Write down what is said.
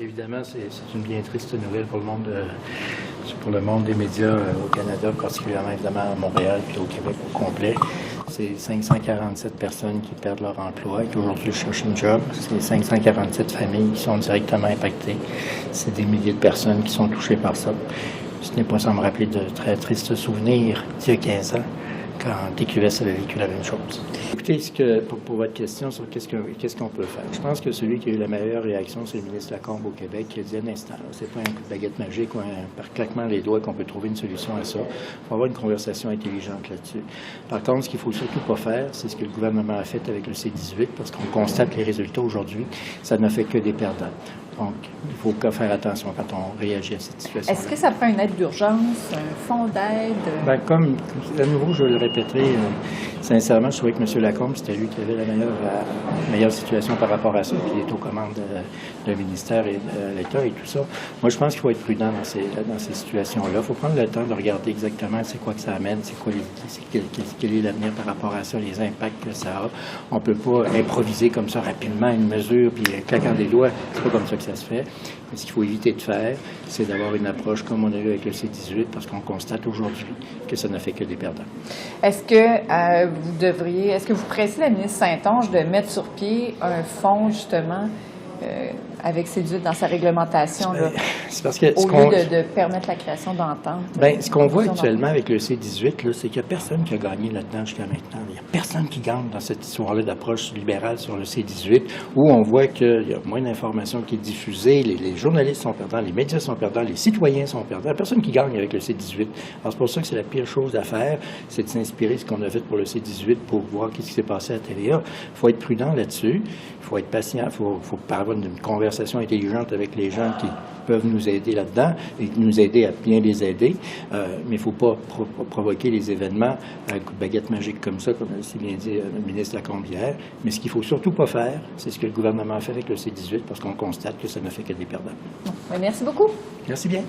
Évidemment, c'est une bien triste nouvelle pour le monde des médias au Canada, particulièrement évidemment à Montréal puis au Québec au complet. C'est 547 personnes qui perdent leur emploi, qui aujourd'hui cherchent un job. C'est 547 familles qui sont directement impactées. C'est des milliers de personnes qui sont touchées par ça. Ce n'est pas sans me rappeler de très tristes souvenirs d'il y a 15 ans, quand TQS avait vécu la même chose. Écoutez, pour votre question sur qu'est-ce qu'on peut faire, je pense que celui qui a eu la meilleure réaction, c'est le ministre Lacombe au Québec, qui a dit un instant, c'est pas un coup de baguette magique ou par claquement des doigts qu'on peut trouver une solution à ça. Il faut avoir une conversation intelligente là-dessus. Par contre, ce qu'il ne faut surtout pas faire, c'est ce que le gouvernement a fait avec le C-18, parce qu'on constate les résultats aujourd'hui, ça ne fait que des perdants. Donc, il faut faire attention quand on réagit à cette situation. Est-ce que ça prend une aide d'urgence, un fonds d'aide? Bien, comme, à nouveau, je le répéterai, sincèrement, je trouvais que M. Lacombe, c'était lui qui avait la meilleure situation par rapport à ça, puis il est aux commandes d'un ministère et de l'État et tout ça. Moi, je pense qu'il faut être prudent dans ces situations-là. Il faut prendre le temps de regarder exactement c'est quoi que ça amène, quel est l'avenir par rapport à ça, les impacts que ça a. On ne peut pas improviser comme ça rapidement une mesure, puis claquant des doigts, c'est pas comme ça que ça se fait. Mais ce qu'il faut éviter de faire, c'est d'avoir une approche comme on a eu avec le C-18, parce qu'on constate aujourd'hui que ça n'a fait que des perdants. Est-ce que vous pressez la ministre Saint-Onge de mettre sur pied un fonds, justement, avec C-18 dans sa réglementation, là, c'est parce que au lieu de permettre la création d'ententes? Bien, ce qu'on voit actuellement avec le C-18, c'est qu'il n'y a personne qui a gagné là-dedans jusqu'à maintenant. Il n'y a personne qui gagne dans cette histoire-là d'approche libérale sur le C-18, où on voit qu'il y a moins d'informations qui est diffusée, les journalistes sont perdants, les médias sont perdants, les citoyens sont perdants. Il n'y a personne qui gagne avec le C-18. Alors, c'est pour ça que c'est la pire chose à faire, c'est de s'inspirer de ce qu'on a fait pour le C-18 pour voir ce qui s'est passé à TVA. Il faut être prudent là-dessus, il faut être patient, il faut avoir une conversation intelligente avec les gens qui peuvent nous aider là-dedans et nous aider à bien les aider. Mais il ne faut pas provoquer les événements à un coup de baguette magique comme ça, comme l'a si bien dit le ministre Lacombe hier. Mais ce qu'il ne faut surtout pas faire, c'est ce que le gouvernement a fait avec le C-18 parce qu'on constate que ça ne fait que des perdants. Merci beaucoup. Merci bien.